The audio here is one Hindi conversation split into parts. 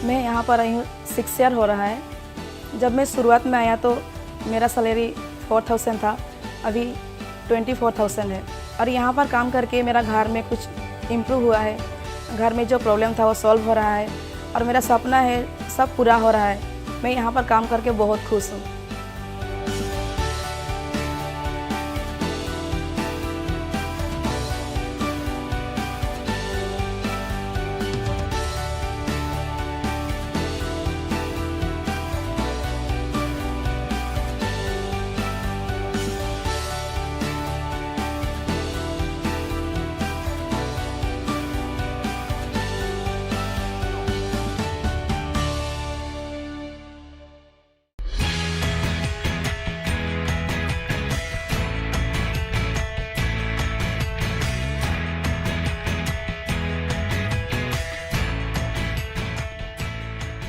मैं यहाँ पर आई हूँ 6 ईयर हो रहा है। जब मैं शुरुआत में आया तो मेरा सैलरी 4000 था, अभी 24,000 है। और यहाँ पर काम करके मेरा घर में कुछ इम्प्रूव हुआ है। घर में जो प्रॉब्लम था वो सॉल्व हो रहा है और मेरा सपना है सब पूरा हो रहा है। मैं यहाँ पर काम करके बहुत खुश हूँ।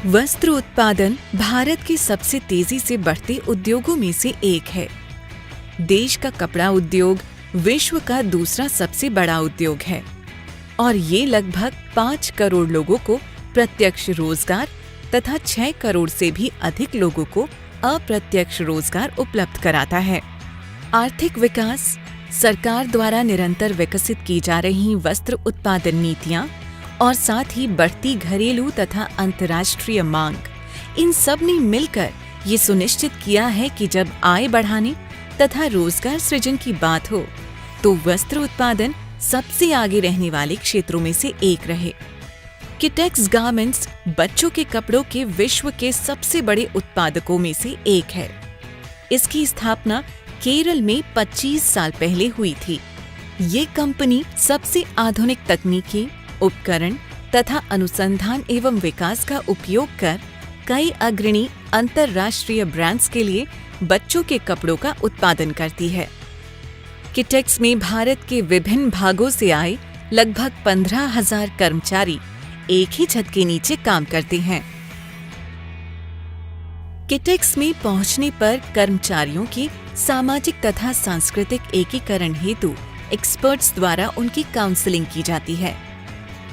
वस्त्र उत्पादन भारत के सबसे तेजी से बढ़ते उद्योगों में से एक है। देश का कपड़ा उद्योग विश्व का दूसरा सबसे बड़ा उद्योग है और ये लगभग 5 करोड़ लोगों को प्रत्यक्ष रोजगार तथा 6 करोड़ से भी अधिक लोगों को अप्रत्यक्ष रोजगार उपलब्ध कराता है। आर्थिक विकास, सरकार द्वारा निरंतर विकसित की जा रही वस्त्र उत्पादन नीतियां और साथ ही बढ़ती घरेलू तथा अंतर्राष्ट्रीय मांग, इन सब ने मिलकर ये सुनिश्चित किया है कि जब आय बढ़ाने तथा रोजगार सृजन की बात हो तो वस्त्र उत्पादन सबसे आगे रहने वाले क्षेत्रों में से एक रहे। किटेक्स गारमेंट्स बच्चों के कपड़ों के विश्व के सबसे बड़े उत्पादकों में से एक है। इसकी स्थापना केरल में 25 साल पहले हुई थी। ये कंपनी सबसे आधुनिक तकनीकी, उपकरण तथा अनुसंधान एवं विकास का उपयोग कर कई अग्रणी अंतर्राष्ट्रीय ब्रांड्स के लिए बच्चों के कपड़ों का उत्पादन करती है। किटेक्स में भारत के विभिन्न भागों से आए लगभग 15,000 कर्मचारी एक ही छत के नीचे काम करते हैं। किटेक्स में पहुंचने पर कर्मचारियों के सामाजिक तथा सांस्कृतिक एकीकरण हेतु एक्सपर्ट्स द्वारा उनकी काउंसलिंग की जाती है,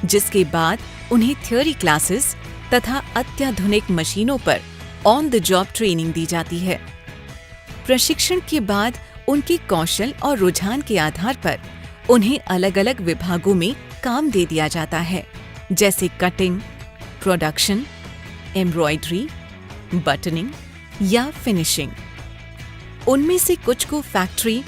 जिसके बाद उन्हें थ्योरी क्लासेस तथा अत्याधुनिक मशीनों पर ऑन द जॉब ट्रेनिंग दी जाती है। प्रशिक्षण के बाद उनके कौशल और रुझान के आधार पर उन्हें अलग अलग विभागों में काम दे दिया जाता है, जैसे कटिंग, प्रोडक्शन, एम्ब्रॉयडरी, बटनिंग या फिनिशिंग। उनमें से कुछ को फैक्ट्री,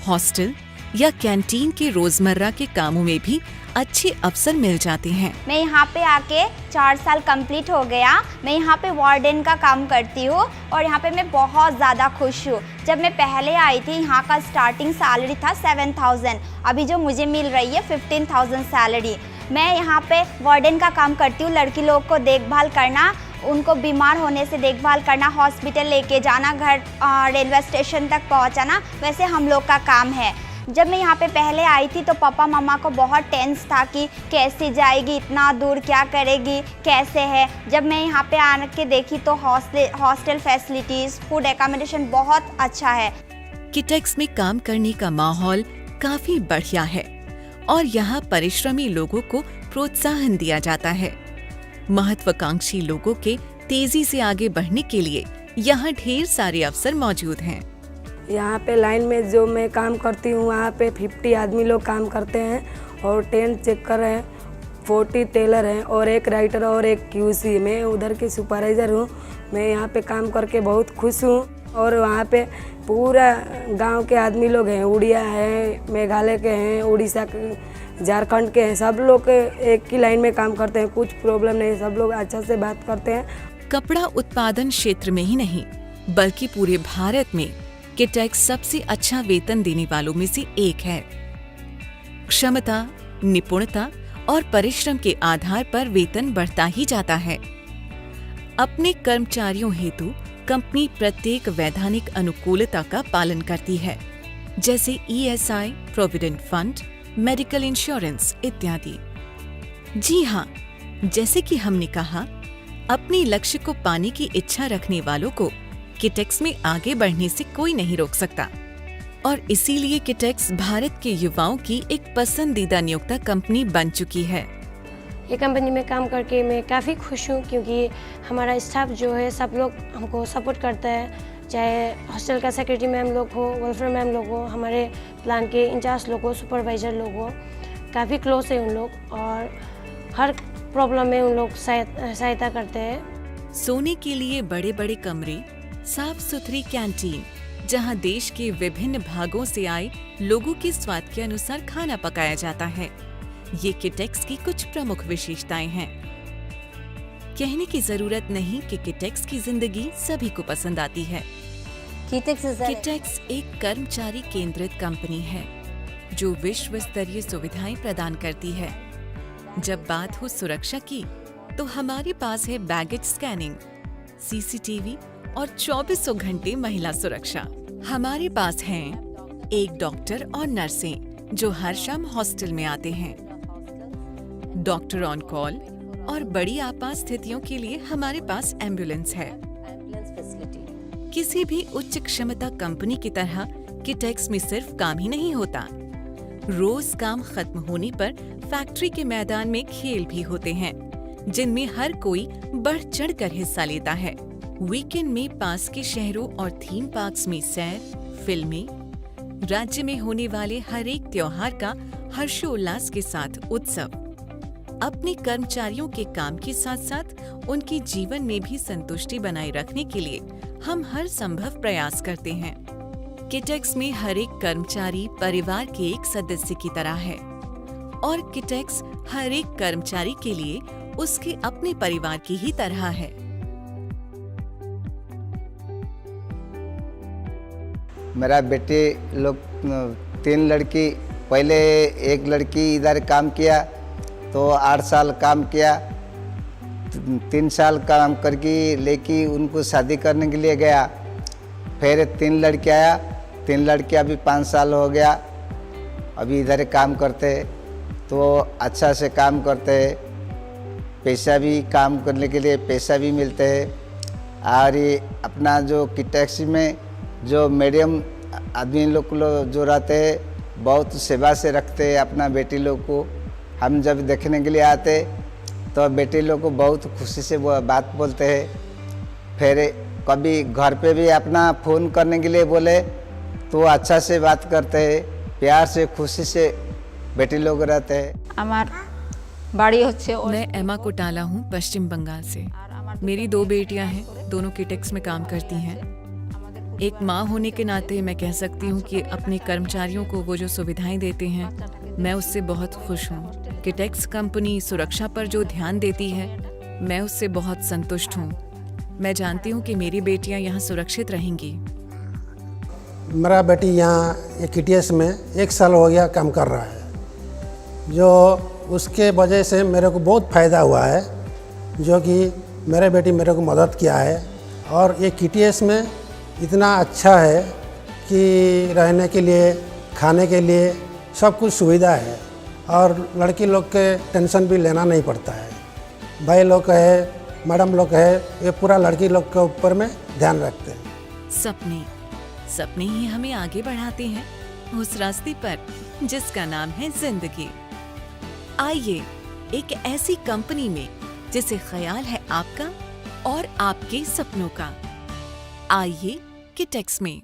हॉस्टल या कैंटीन के रोजमर्रा के कामों में भी अच्छे अवसर मिल जाते हैं। मैं यहाँ पे आके 4 साल कंप्लीट हो गया। मैं यहाँ पे वार्डन का काम करती हूँ और यहाँ पे मैं बहुत ज़्यादा खुश हूँ। जब मैं पहले आई थी यहाँ का स्टार्टिंग सैलरी था 7,000, अभी जो मुझे मिल रही है 15,000 सैलरी। मैं यहाँ पे वार्डन का काम करती हूँ, लड़की लोग को देखभाल करना, उनको बीमार होने से देखभाल करना, हॉस्पिटल लेके जाना, घर रेलवे स्टेशन तक पहुँचाना, वैसे हम लोग का काम है। जब मैं यहाँ पे पहले आई थी तो पापा मम्मा को बहुत टेंस था कि कैसे जाएगी, इतना दूर क्या करेगी, कैसे है। जब मैं यहाँ पे आके देखी तो हॉस्टल फैसिलिटीज़, फूड एकोमोडेशन बहुत अच्छा है। किटेक्स में काम करने का माहौल काफी बढ़िया है और यहाँ परिश्रमी लोगों को प्रोत्साहन दिया जाता है। महत्वाकांक्षी लोगों के तेजी से आगे बढ़ने के लिए यहाँ ढेर सारे अवसर मौजूद हैं। यहाँ पे लाइन में जो मैं काम करती हूँ वहाँ पे 50 आदमी लोग काम करते हैं और 10 चेकर हैं, 40 टेलर हैं और 1 राइटर और 1 QC। मैं उधर की सुपरवाइज़र हूँ। मैं यहाँ पे काम करके बहुत खुश हूँ और वहाँ पे पूरा गांव के आदमी लोग हैं, उड़िया हैं, मेघालय के हैं, उड़ीसा के, झारखंड के हैं, सब लोग एक ही लाइन में काम करते हैं। कुछ प्रॉब्लम नहीं, सब लोग अच्छा से बात करते हैं। कपड़ा उत्पादन क्षेत्र में ही नहीं बल्कि पूरे भारत में किटेक्स सबसे अच्छा वेतन देने वालों में से एक है। क्षमता, निपुणता और परिश्रम के आधार पर वेतन बढ़ता ही जाता है। अपने कर्मचारियों हेतु कंपनी प्रत्येक वैधानिक अनुकूलता का पालन करती है, जैसे ESI, provident fund, medical insurance इत्यादि। जी हाँ, जैसे कि हमने कहा, अपने लक्ष्य को पाने की इच्छा रखने वालों को किटेक्स में आगे बढ़ने से कोई नहीं रोक सकता और इसीलिए किटेक्स भारत के युवाओं की एक पसंदीदा नियोक्ता कंपनी बन चुकी है। ये कंपनी में काम करके मैं काफ़ी खुश हूँ, क्योंकि हमारा स्टाफ जो है सब लोग हमको सपोर्ट करता है, चाहे हॉस्टल का सेक्रेटरी मैम लोग हो, वेलफेयर मैम लोग हो, हमारे प्लान के इंचार्ज लोग हो, सुपरवाइज़र लोग हो, काफ़ी क्लोज है उन लोग और हर प्रॉब्लम में उन लोग सहायता करते हैं। सोने के लिए बड़े बड़े कमरे, साफ सुथरी कैंटीन, जहां देश के विभिन्न भागों से आए लोगों के स्वाद के अनुसार खाना पकाया जाता है, ये किटेक्स की कुछ प्रमुख विशेषताएं हैं। कहने की जरूरत नहीं कि किटेक्स की जिंदगी सभी को पसंद आती है। किटेक्स एक कर्मचारी केंद्रित कंपनी है जो विश्व स्तरीय सुविधाएं प्रदान करती है। जब बात हो सुरक्षा की, तो हमारे पास है बैगेज स्कैनिंग, सीसीटीवी और 24 घंटे महिला सुरक्षा। हमारे पास हैं एक डॉक्टर और नर्सें जो हर शाम हॉस्टल में आते हैं। डॉक्टर ऑन कॉल और बड़ी आपात स्थितियों के लिए हमारे पास एम्बुलेंस है। किसी भी उच्च क्षमता कंपनी की तरह किटेक्स में सिर्फ काम ही नहीं होता। रोज काम खत्म होने पर फैक्ट्री के मैदान में खेल भी होते हैं, जिनमें हर कोई बढ़ चढ़कर हिस्सा लेता है। वीकेंड में पास के शहरों और थीम पार्क्स में सैर, फिल्में, राज्य में होने वाले हर एक त्योहार का हर्षोल्लास के साथ उत्सव। अपने कर्मचारियों के काम के साथ साथ उनके जीवन में भी संतुष्टि बनाए रखने के लिए हम हर संभव प्रयास करते हैं। किटेक्स में हर एक कर्मचारी परिवार के एक सदस्य की तरह है और किटेक्स हर एक कर्मचारी के लिए उसके अपने परिवार की ही तरह है। मेरा बेटे लोग 3 लड़की, पहले एक लड़की इधर काम किया तो 8 साल काम किया, 3 साल काम करके लेके उनको शादी करने के लिए गया। फिर 3 लड़के आया, 3 लड़के अभी 5 साल हो गया, अभी इधर काम करते तो अच्छा से काम करते हैं, पैसा भी काम करने के लिए पैसा भी मिलते हैं। और ये अपना जो किटेक्स में जो मीडियम आदमी लोग जो रहते हैं बहुत सेवा से रखते हैं अपना बेटी लोग को। हम जब देखने के लिए आते तो बेटी लोग को बहुत खुशी से वो बात बोलते हैं। फिर कभी घर पे भी अपना फ़ोन करने के लिए बोले तो अच्छा से बात करते हैं, प्यार से खुशी से बेटी लोग रहते हैं। मैं एमा कोटाला हूँ, पश्चिम बंगाल से। मेरी 2 बेटियां हैं, दोनों किटेक्स में काम करती हैं। एक माँ होने के नाते मैं कह सकती हूँ कि अपने कर्मचारियों को वो जो सुविधाएं देते हैं, मैं उससे बहुत खुश हूँ। किटेक्स कंपनी सुरक्षा पर जो ध्यान देती है, मैं उससे बहुत संतुष्ट हूँ। मैं जानती हूँ कि मेरी बेटियाँ यहाँ सुरक्षित रहेंगी। मेरा बेटी यहाँ किटेक्स में 1 साल हो गया काम कर रहा है, जो उसके वजह से मेरे को बहुत फ़ायदा हुआ है, जो कि मेरे बेटी मेरे को मदद किया है। और ये किटेक्स में इतना अच्छा है कि रहने के लिए, खाने के लिए सब कुछ सुविधा है और लड़की लोग के टेंशन भी लेना नहीं पड़ता है। भाई लोग है, मैडम लोग है, ये पूरा लड़की लोग के ऊपर में ध्यान रखते हैं। सपने ही हमें आगे बढ़ाते हैं उस रास्ते पर जिसका नाम है जिंदगी। आइए एक ऐसी कंपनी में जिसे ख्याल है आपका और आपके सपनों का। आइए किटेक्स में।